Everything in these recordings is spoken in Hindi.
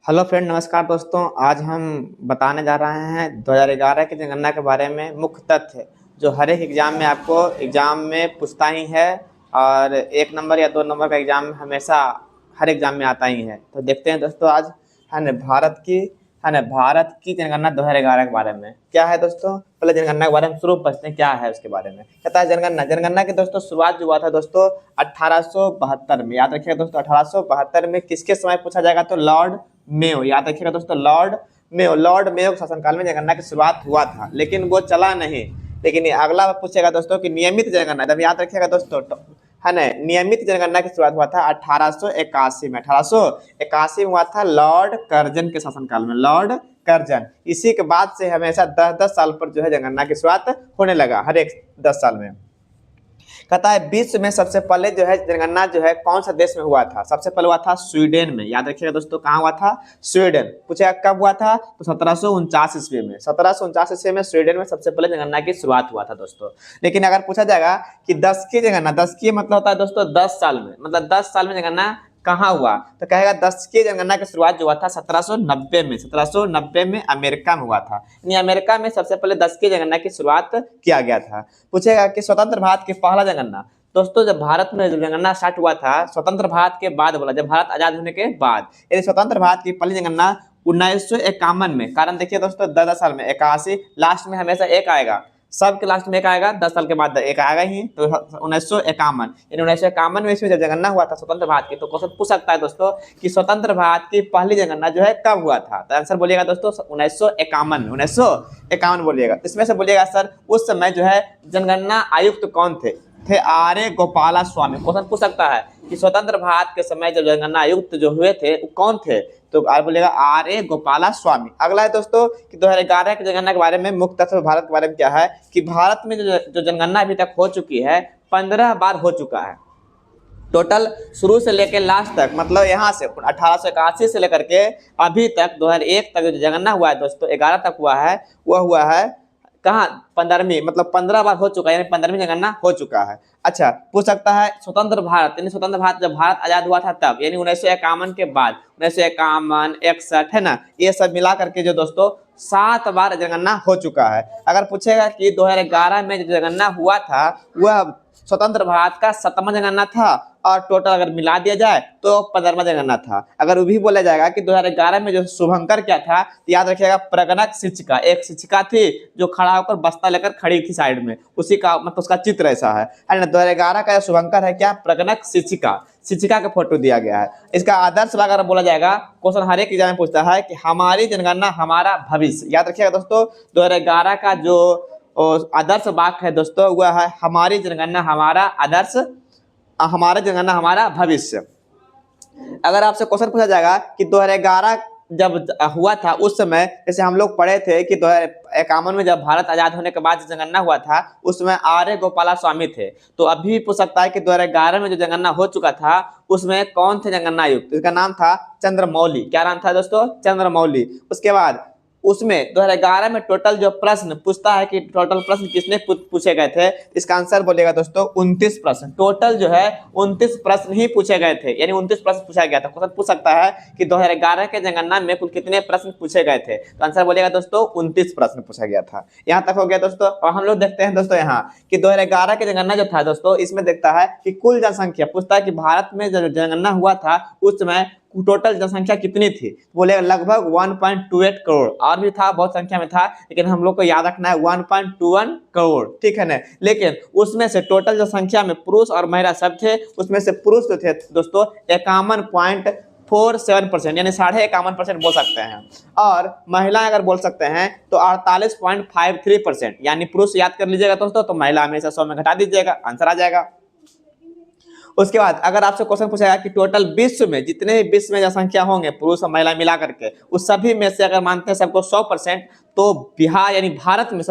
हेलो फ्रेंड, नमस्कार दोस्तों। आज हम बताने जा रहे हैं 2011 की जनगणना के बारे में मुख्य तथ्य जो हर एक एग्जाम में आपको एग्जाम में पूछता ही है और 1 नंबर या 2 नंबर का एग्जाम में हमेशा हर एग्जाम में आता ही है। तो देखते हैं दोस्तों, आज है न भारत की जनगणना 2011 के बारे में क्या है। दोस्तों पहले जनगणना के बारे में शुरू पूछते हैं क्या है उसके बारे में। कहता है जनगणना की दोस्तों शुरुआत जो हुआ था दोस्तों 1872 में। याद रखिएगा दोस्तों 1872 में किसके समय पूछा जाएगा तो लॉर्ड मेयो। याद रखिएगा दोस्तों लॉर्ड मेयो के शासनकाल में जनगणना की शुरुआत हुआ था, लेकिन वो चला नहीं। लेकिन ये अगला पूछेगा दोस्तों कि नियमित जनगणना, तब याद रखिएगा दोस्तों है ना, नियमित जनगणना की शुरुआत हुआ था 1881 में। 1881 में हुआ था लॉर्ड कर्जन के शासनकाल में, लॉर्ड कर्जन। इसी के बाद से हमेशा 10-10 साल पर जो है जनगणना की शुरुआत होने लगा, हर एक 10 साल में। कहता है विश्व में सबसे पहले जो है जनगणना जो है कौन सा देश में हुआ था। सबसे पहले हुआ था स्वीडन में। याद रखिएगा दोस्तों कहाँ हुआ था, स्वीडन। पूछेगा कब हुआ था तो 1749 ईस्वी में। 1749 ईस्वी में स्वीडन में सबसे पहले जनगणना की शुरुआत हुआ था दोस्तों। लेकिन अगर पूछा जाएगा कि 10 की जनगणना, 10 की मतलब होता है दोस्तों 10 साल में, मतलब 10 साल में जनगणना कहाँ हुआ तो कहेगा 10 की जनगणना की शुरुआत जो हुआ था 1790 में। 1790 में अमेरिका में हुआ था। यानी अमेरिका में सबसे पहले 10 की जनगणना की शुरुआत किया गया था। पूछेगा कि स्वतंत्र भारत की पहला जनगणना। दोस्तों जब भारत में जनगणना स्टार्ट हुआ था स्वतंत्र भारत के बाद बोला, जब भारत आजाद होने के बाद। यदि स्वतंत्र भारत की पहली जनगणना 1951 में। कारण देखिए दोस्तों 10 साल में 81, लास्ट में हमेशा एक आएगा, सबके लास्ट में एक आएगा, 10 साल के बाद एक आएगा ही। तो 1951 यानी 1951 में इसमें जब जनगणना हुआ था स्वतंत्र भारत की, तो क्वेश्चन पूछ सकता है दोस्तों कि स्वतंत्र भारत की पहली जनगणना जो है कब हुआ था। तो आंसर बोलिएगा दोस्तों 1951 में, 1951 बोलिएगा। इसमें से बोलिएगा सर उस समय जो है जनगणना आयुक्त कौन थे आर्य गोपाला स्वामी। क्वेश्चन पूछ सकता है कि स्वतंत्र भारत के समय जब जनगणना आयुक्त जो हुए थे वो कौन थे, तो आप बोलेगा आर्य गोपाला स्वामी। अगला है दोस्तों कि 2011 की जनगणना के बारे में मुख्य तथ्य भारत के बारे में क्या है कि भारत में जो जनगणना अभी तक हो चुकी है 15 बार हो चुका है टोटल, शुरू से लेकर लास्ट तक। मतलब यहाँ से 1881 से लेकर के अभी तक 2001 तक जो जनगणना हुआ है दोस्तों 11 तक हुआ है, वह हुआ है कहाँ 15वीं, मतलब 15 बार हो चुका है, यानी 15वीं जनगणना हो चुका है। अच्छा पूछ सकता है स्वतंत्र भारत, यानी स्वतंत्र भारत जब भारत आजाद हुआ था तब, यानी 1951 के बाद, 1951 61 है ना, ये सब मिला करके जो दोस्तों 7 बार जनगणना हो चुका है। अगर पूछेगा कि 2011 में जो जनगणना हुआ था वह स्वतंत्र भारत का 7वां जनगणना था और टोटल अगर मिला दिया जाए तो 15वां जनगणना था। अगर वो भी बोला जाएगा कि 2011 में जो शुभंकर क्या था तो याद रखिएगा प्रगणक शिक्षिका, एक शिक्षिका थी जो खड़ा होकर बस्ता लेकर खड़ी थी साइड में, उसी का मतलब उसका चित्र ऐसा है ना। 2011 का शुभंकर है क्या, प्रगणक शिक्षिका का फोटो दिया गया है। इसका आदर्श अगर बोला जाएगा, क्वेश्चन हर एक एग्जाम में पूछता है कि हमारी जनगणना हमारा भविष्य। याद रखिएगा दोस्तों 2011 का जो आदर्श वाक्य है दोस्तों वह है हमारी जनगणना हमारा आदर्श, हमारा जनगणना हमारा भविष्य। अगर आपसे क्वेश्चन पूछा जाएगा कि 2011 जब हुआ था उस समय, जैसे हम लोग पढ़े थे कि 2051 में जब भारत आजाद होने के बाद जनगणना हुआ था उस समय आर्य गोपाला स्वामी थे। तो अभी पूछ सकता है कि 2011 में जो जनगणना हो चुका था उसमें कौन थे जनगणना आयुक्त। इसका नाम था चंद्रमौली। क्या नाम था दोस्तों, चंद्रमौली। उसके बाद उसमें 2011 में टोटल जो प्रश्न पूछता है कि टोटल प्रश्न किसने पूछे गए थे, इसका आंसर बोलेगा दोस्तों 29 प्रश्न। टोटल जो है 29 प्रश्न ही पूछे गए थे, यानी 29 प्रश्न पूछा गया था। क्वेश्चन पूछ सकता है कि 2011 के जनगणना में कुल कितने प्रश्न पूछे गए थे, तो आंसर बोलेगा दोस्तों 29 प्रश्न पूछा गया था। यहाँ तक हो गया दोस्तों। और हम लोग देखते हैं दोस्तों यहाँ कि 2011 की जनगणना जो था दोस्तों इसमें देखता है कि कुल जनसंख्या पूछता है कि भारत में जब जनगणना हुआ था उस समय टोटल जनसंख्या कितनी थी, बोले लगभग 1.28 करोड़। और भी था, बहुत संख्या में था, लेकिन हम लोग को याद रखना है 1.21 करोड़, ठीक है ना। लेकिन उसमें से टोटल जनसंख्या में पुरुष और महिला सब थे। उसमें से पुरुष जो थे दोस्तों 51.47%, यानी 51.5% बोल सकते हैं, और महिला अगर बोल सकते हैं तो 48.53%, यानी पुरुष याद कर लीजिएगा दोस्तों, तो महिला हमेशा 100 में घटा दीजिएगा, आंसर आ जाएगा। उसके बाद अगर आपसे क्वेश्चन पूछेगा कि टोटल विश्व में जितने भी विश्व में जनसंख्या होंगे पुरुष और महिला मिला करके उस सभी में से अगर मानते हैं सबको 100%, तो बिहार यानी भारत में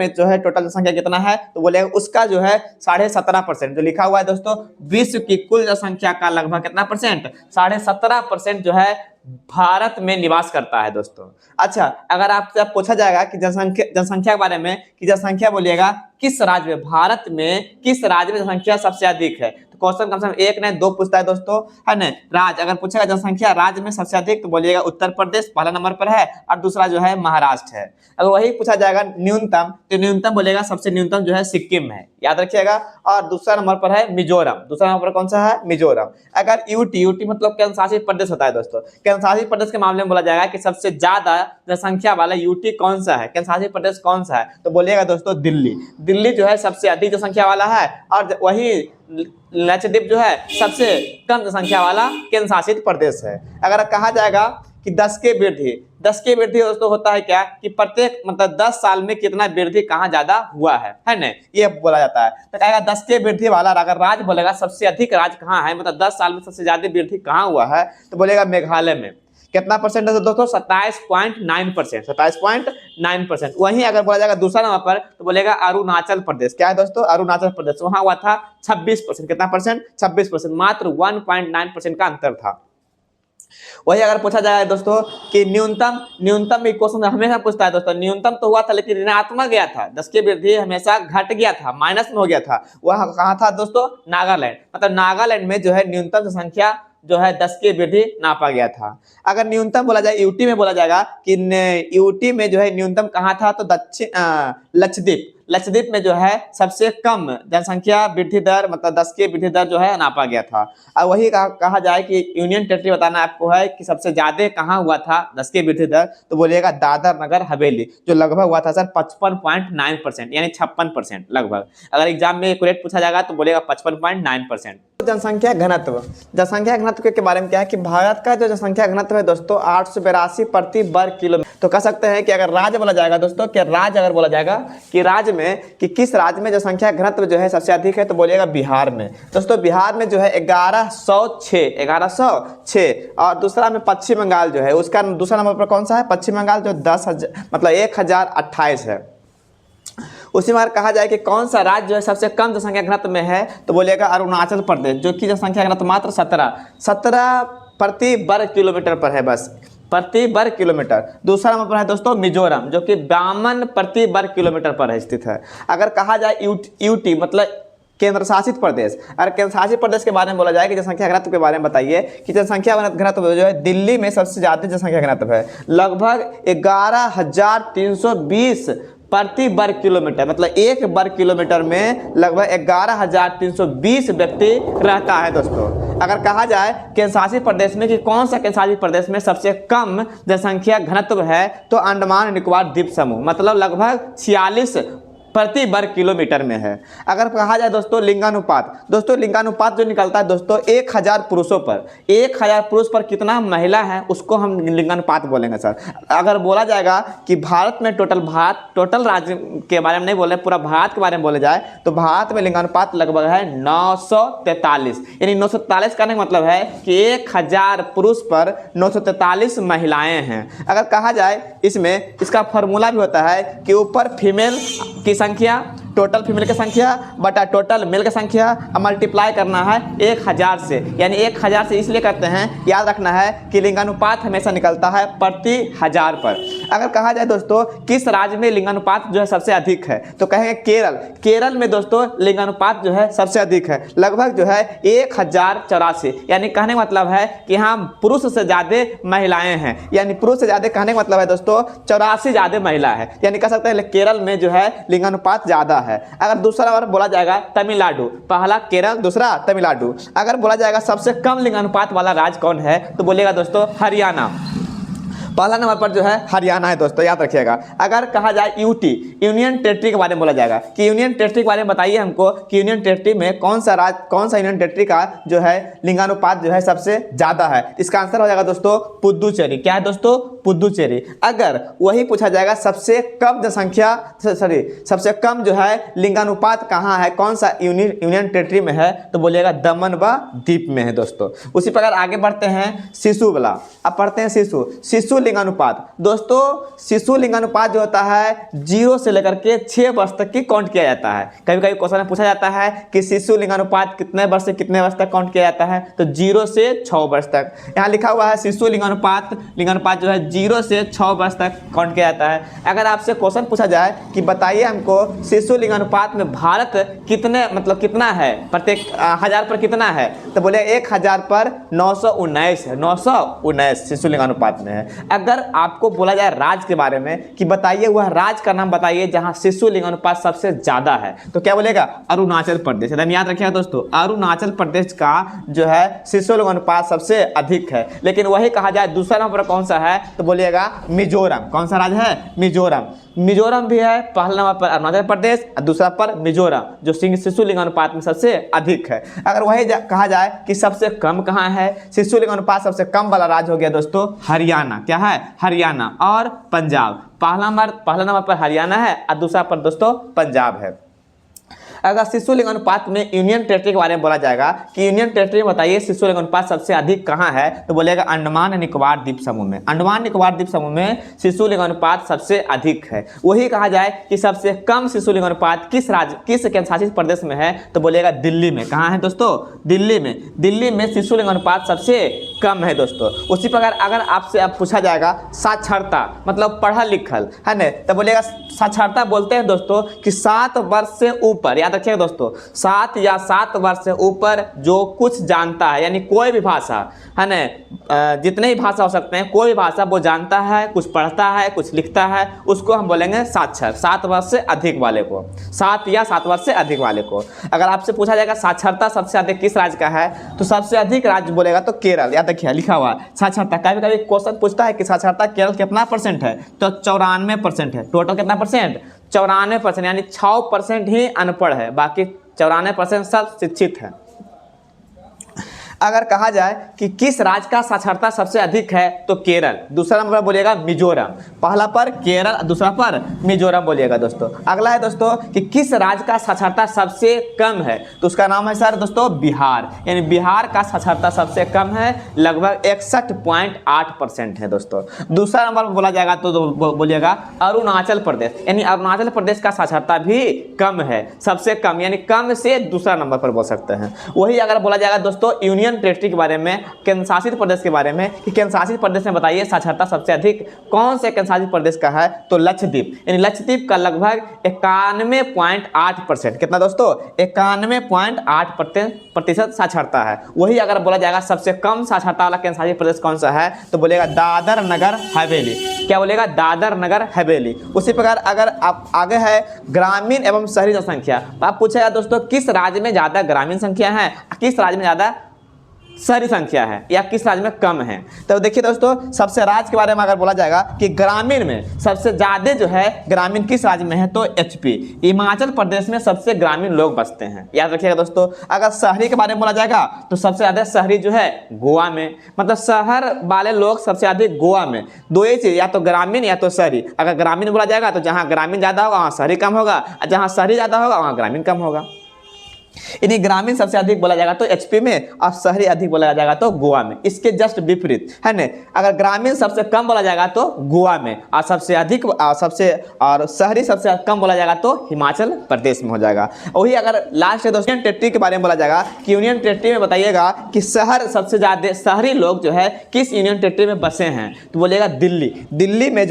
जो है टोटल जनसंख्या कितना है तो बोले उसका जो है 17.5%। जो लिखा हुआ है दोस्तों विश्व की कुल जनसंख्या का लगभग कितना परसेंट, 17.5% जो है भारत में निवास करता है दोस्तों। अच्छा अगर आपसे पूछा जाएगा कि जनसंख्या के बारे में कि जनसंख्या बोलिएगा किस राज्य में, भारत में किस राज्य में जनसंख्या सबसे अधिक है, तो क्वेश्चन कम से कम एक नहीं दो पूछता है दोस्तों, है ना। राज्य अगर पूछेगा जनसंख्या राज्य में सबसे अधिक, तो बोलिएगा उत्तर प्रदेश पहला नंबर पर है और दूसरा जो है महाराष्ट्र है। अगर वही पूछा जाएगा न्यूनतम, तो न्यूनतम बोलेगा सबसे न्यूनतम जो है सिक्किम है, याद रखिएगा। और दूसरा नंबर पर है मिजोरम, दूसरा नंबर पर कौन सा है, मिजोरम। अगर यूटी, यूटी मतलब केंद्र शासित प्रदेश होता है दोस्तों, केंद्र शासित प्रदेश के मामले में बोला जाएगा कि सबसे ज्यादा जनसंख्या वाला यूटी कौन सा है, केंद्र शासित प्रदेश कौन सा है, तो बोलिएगा दोस्तों दिल्ली। दिल्ली जो है सबसे अधिक जनसंख्या वाला है, और वही लक्षद्वीप जो है सबसे कम जनसंख्या वाला केंद्र शासित प्रदेश है। अगर कहा जाएगा कि 10 के वृद्धि, 10 के वृद्धि दोस्तों होता है क्या कि प्रत्येक मतलब 10 साल में कितना वृद्धि कहाँ ज्यादा हुआ है ना, ये बोला जाता है। तो कहेगा 10 के वृद्धि वाला, अगर राज्य बोलेगा सबसे अधिक राज्य कहाँ है, मतलब 10 साल में सबसे ज्यादा वृद्धि कहाँ हुआ है, तो बोलेगा मेघालय में। कितना परसेंट है दोस्तों, 27.9%, 27.9%। वहीं अगर बोला जाएगा दूसरा नंबर पर, तो बोलेगा अरुणाचल प्रदेश। क्या है दोस्तों, अरुणाचल प्रदेश, वहां हुआ था 26%। कितना परसेंट, 26%, मात्र 1.9% का अंतर था। वही अगर पूछा जाए दोस्तों कि न्यूनतम, न्यूनतम भी क्वेश्चन हमेशा पूछता है दोस्तों, न्यूनतम तो हुआ था लेकिन ऋणात्मक गया था, 10 की वृद्धि हमेशा घट गया था, माइनस में हो गया था। वह कहाँ था दोस्तों, नागालैंड। मतलब नागालैंड में जो है न्यूनतम संख्या जो है 10 की वृद्धि नापा गया था। अगर न्यूनतम बोला जाए यूटी में, बोला जाएगा कि यूटी में जो है न्यूनतम कहाँ था, तो लक्षद्वीप, लक्षद्वीप में जो है सबसे कम जनसंख्या वृद्धि दर, मतलब 10 की वृद्धि दर जो है नापा गया था। और वही कहा जाए कि यूनियन टेरिटरी बताना आपको है कि सबसे ज्यादा कहाँ हुआ था 10 की वृद्धि दर, तो बोलिएगा दादर नगर हवेली, जो लगभग हुआ था सर 55.9%, यानी 56% लगभग। अगर एग्जाम में एक्यूरेट पूछा जाएगा तो बोलेगा 55.9%। जनसंख्या घनत्व, जनसंख्या घनत्व के बारे में क्या है कि भारत का जो जनसंख्या घनत्व है दोस्तों 882 प्रति वर्ग किलोमीटर। तो कह सकते हैं कि अगर राज्य बोला जाएगा दोस्तों, कि राज्य अगर बोला जाएगा कि राज्य में कि किस राज्य में जनसंख्या घनत्व जो है सबसे अधिक है, तो बोलिएगा बिहार में। दोस्तों बिहार में जो है 1106, और दूसरा में पश्चिम बंगाल जो है, उसका दूसरा नंबर पर कौन सा है, पश्चिम बंगाल, जो 1028 है। उसी बार कहा जाए कि कौन सा राज्य जो है सबसे कम जनसंख्या घनत्व में है, तो बोलिएगा अरुणाचल प्रदेश, जो कि जनसंख्या घनत्व मात्र 17 प्रति वर्ग किलोमीटर पर है, बस प्रति वर्ग किलोमीटर। दूसरा नंबर पर है दोस्तों मिजोरम, जो कि 52 प्रति वर्ग किलोमीटर पर स्थित है। अगर कहा जाए यूटी मतलब केंद्र शासित प्रदेश, अगर केंद्र शासित प्रदेश के बारे में बोला जाए कि जनसंख्या घनत्व के बारे में बताइए कि जनसंख्या घनत्व जो है दिल्ली में सबसे ज्यादा जनसंख्या घनत्व है, लगभग 11,320 प्रति वर्ग किलोमीटर, मतलब एक वर्ग किलोमीटर में लगभग 11,320 व्यक्ति रहता है दोस्तों। अगर कहा जाए केंद्र शासित प्रदेश में कि कौन सा केंद्र शासित प्रदेश में सबसे कम जनसंख्या घनत्व है, तो अंडमान निकोबार द्वीप समूह, मतलब लगभग 46 प्रति वर्ग किलोमीटर में है। अगर कहा जाए दोस्तों लिंगानुपात, दोस्तों लिंगानुपात जो निकलता है दोस्तों 1000 पुरुषों पर, 1000 पुरुष पर कितना महिला है, उसको हम लिंगानुपात बोलेंगे सर। अगर बोला जाएगा कि भारत में टोटल राज्य के बारे में नहीं बोले, पूरा भारत के बारे में बोले जाए, तो भारत में लिंगानुपात लगभग है 943, यानी 943 का मतलब है कि 1000 पुरुष पर 943 महिलाएं हैं। अगर कहा जाए इसमें, इसका फॉर्मूला भी होता है कि ऊपर फीमेल की संख्या, टोटल फीमेल की संख्या बटा टोटल मेल की संख्या मल्टीप्लाई करना है 1000 से, यानी 1000 से इसलिए करते हैं, याद रखना है कि लिंगानुपात हमेशा निकलता है प्रति 1000 पर। अगर कहा जाए दोस्तों किस राज्य में लिंगानुपात जो है सबसे अधिक है, तो कहेंगे केरल। केरल में दोस्तों लिंगानुपात जो है सबसे अधिक है, लगभग जो है 1084, यानी कहने का मतलब है कि हाँ पुरुष से ज्यादा महिलाएं हैं, यानी पुरुष से ज्यादा कहने का मतलब है दोस्तों 84 ज्यादा महिला है, यानी कह सकते हैं केरल में जो है लिंगानुपात ज्यादा है। अगर दूसरा बार बोला जाएगा तमिलनाडु, पहला केरल, दूसरा तमिलनाडु। अगर बोला जाएगा सबसे कम लिंगानुपात वाला राज्य कौन है, तो बोलेगा दोस्तों हरियाणा, पहला नंबर पर जो है हरियाणा है दोस्तों, याद रखिएगा। अगर कहा जाए यूटी, यूनियन टेरिटरी के बारे में बोला जाएगा कि यूनियन टेरिटरी के बारे में बताइए हमको कि यूनियन टेरिटरी में कौन सा यूनियन टेरिटरी का जो है लिंगानुपात जो है सबसे ज्यादा है। इसका आंसर हो जाएगा दोस्तों पुदुचेरी। क्या है दोस्तों, पुदुचेरी। अगर वही पूछा जाएगा सबसे कम जनसंख्या, सबसे कम जो है लिंगानुपात कहाँ है, कौन सा यूनियन टेरिटरी में है, तो बोलिएगा दमन व दीप में है दोस्तों। उसी प्रकार आगे बढ़ते हैं शिशु वाला। अब पढ़ते हैं शिशु लिंगानुपात दोस्तों, शिशु लिंगानुपात जो होता है 0 से लेकर के 6 वर्ष तक की काउंट किया जाता है। कभी कभी क्वेश्चन में पूछा जाता है कि शिशु लिंगानुपात कितने वर्ष से कितने वर्ष तक काउंट किया जाता है, तो 0 से 6 वर्ष तक। यहाँ लिखा हुआ है शिशु लिंगानुपात जो है 0 से 6 वर्ष तक काउंट किया जाता है। अगर आपसे क्वेश्चन पूछा जाए कि बताइए हमको शिशु लिंगानुपात में भारत कितने मतलब कितना है, प्रत्येक 1000 पर कितना है, तो बोले 1000 पर 919 है, 919 शिशु लिंगानुपात में है। अगर आपको बोला जाए राज्य के बारे में कि बताइए वह राज्य का नाम बताइए जहां शिशु लिंगानुपात सबसे ज्यादा है, तो क्या बोलेगा? अरुणाचल प्रदेश। एकदम याद रखिएगा दोस्तों, अरुणाचल प्रदेश का जो है शिशु लिंगानुपात सबसे अधिक है। लेकिन वही कहा जाए दूसरा नंबर कौन सा है, तो बोलिएगा मिजोरम। कौन सा राज्य है? मिजोरम। मिजोरम भी है, पहला नंबर पर अरुणाचल प्रदेश और दूसरा पर मिजोरम, जो शिशु लिंगानुपात में सबसे अधिक है। अगर वही कहा जाए कि सबसे कम कहाँ है, शिशु लिंगानुपात सबसे कम वाला राज्य हो गया दोस्तों हरियाणा। क्या है? हरियाणा और पंजाब। पहला नंबर पर हरियाणा है और दूसरा पर दोस्तों पंजाब है। अगर शिशु लिंगानुपात में यूनियन टेरिटरी के बारे में बोला जाएगा कि यूनियन टेरिटरी में बताइए शिशु लिंगानुपात सबसे अधिक कहाँ है, तो बोलेगा अंडमान निकोबार द्वीप समूह में। अंडमान निकोबार द्वीप समूह में शिशु लिंगानुपात सबसे अधिक है। वही कहा जाए कि सबसे कम शिशु लिंगानुपात किस केंद्र शासित प्रदेश में है, तो बोलेगा दिल्ली में। कहाँ है दोस्तों? दिल्ली में। दिल्ली में शिशु लिंगानुपात सबसे कम है दोस्तों। उसी प्रकार अगर आपसे अब पूछा जाएगा साक्षरता मतलब पढ़ा लिखल है ना, तो बोलेगा साक्षरता बोलते हैं दोस्तों कि 7 वर्ष से ऊपर, याद रखिएगा दोस्तों, 7 वर्ष से ऊपर जो कुछ जानता है, यानी कोई भी भाषा है ना, जितने ही भाषा हो सकते हैं, कोई भी भाषा वो जानता है, कुछ पढ़ता है, कुछ लिखता है, उसको हम बोलेंगे साक्षर। 7 वर्ष से अधिक वाले को, 7 वर्ष से अधिक वाले को। अगर आपसे पूछा जाएगा साक्षरता सबसे अधिक किस राज्य का है, तो सबसे अधिक राज्य बोलेगा तो केरल। याद रखिए लिखा हुआ साक्षरता। कभी कभी क्वेश्चन पूछता है कि साक्षरता केरल कितना परसेंट है, तो 94% है। टोटल कितना परसेंट? 94%, यानी 6% ही अनपढ़ है, बाकी 94% सब शिक्षित है। अगर कहा जाए कि किस राज्य का साक्षरता सबसे अधिक है, तो केरल। दूसरा नंबर बोलिएगा मिजोरम। पहला पर केरल, दूसरा पर मिजोरम बोलिएगा दोस्तों। अगला है दोस्तों कि किस राज्य का साक्षरता सबसे कम है, तो उसका नाम है सर दोस्तों बिहार। यानी बिहार का साक्षरता सबसे कम है, लगभग 61.8% है दोस्तों। दूसरा नंबर बोला जाएगा तो बोलिएगा अरुणाचल प्रदेश। यानी अरुणाचल प्रदेश का साक्षरता भी कम है, सबसे कम, यानी कम से दूसरा नंबर पर बोल सकते हैं। वही अगर बोला जाएगा दोस्तों यूनियन टेरिटरी के बारे में, केंद्र शासित प्रदेश के बारे में, कि केंद्र शासित प्रदेश में बताइए साक्षरता सबसे अधिक कौन से केंद्र शासित प्रदेश का है, तो लक्षद्वीप। यानी लक्षद्वीप का लगभग 91.8%। कितना दोस्तों? 91.8% साक्षरता है। वही अगर बोला जाएगा सबसे कम साक्षरता वाला केंद्र शासित प्रदेश कौन सा है, तो बोलेगा दादर नगर हवेली। क्या बोलेगा? दादर नगर हवेली। उसी प्रकार अगर आप आगे है ग्रामीण एवं शहरी जनसंख्या, तो आप पूछेगा दोस्तों किस राज्य में ज्यादा ग्रामीण संख्या है, किस राज्य में ज्यादा शहरी संख्या है, या किस राज्य में कम है। तो देखिए दोस्तों सबसे राज्य के बारे में अगर बोला जाएगा कि ग्रामीण में सबसे ज्यादा जो है ग्रामीण किस राज्य में है, तो एचपी, हिमाचल प्रदेश में सबसे ग्रामीण लोग बसते हैं। याद रखिएगा दोस्तों। अगर शहरी के बारे में बोला जाएगा तो सबसे ज्यादा शहरी जो है गोवा में, मतलब शहर वाले लोग सबसे अधिक गोवा में। दो ही चीज, या तो ग्रामीण या तो शहरी। अगर ग्रामीण बोला जाएगा तो जहाँ ग्रामीण ज्यादा होगा वहाँ शहरी कम होगा, और जहाँ शहरी ज्यादा होगा वहाँ ग्रामीण कम होगा। यानी ग्रामीण सबसे अधिक बोला जाएगा तो एचपी में, और शहरी अधिक बोला जाएगा तो गोवा में। इसके जस्ट विपरीत है ना, अगर ग्रामीण सबसे कम बोला जाएगा तो गोवा में, और सबसे अधिक और शहरी सबसे कम बोला जाएगा तो हिमाचल प्रदेश में हो जाएगा। वही अगर लास्ट है दोस्तों यूनियन टेरिटरी के बारे में बोला जाएगा कि यूनियन टेरिटरी में बताइएगा कि शहर सबसे ज्यादा शहरी लोग जो है किस यूनियन टेरिटरी में बसे हैं, तो बोलेगा दिल्ली। दिल्ली में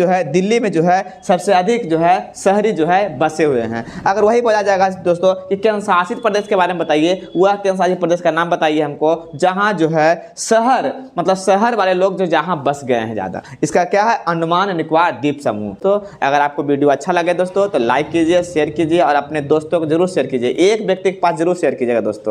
जो है सबसे अधिक जो है शहरी जो है बसे हुए हैं। अगर वही बोला जाएगा दोस्तों कि केंद्र शासित प्रदेश के बारे में बताइए, वह केंद्र शासित प्रदेश का नाम बताइए हमको जहां जो है शहर मतलब शहर वाले लोग जो जहां बस गए हैं ज्यादा। इसका क्या है? अंडमान निकोबार द्वीप समूह। तो अगर आपको वीडियो अच्छा लगे दोस्तों तो लाइक कीजिए, शेयर कीजिए और अपने दोस्तों को जरूर शेयर कीजिए। एक व्यक्ति के पास जरूर शेयर कीजिएगा दोस्तों।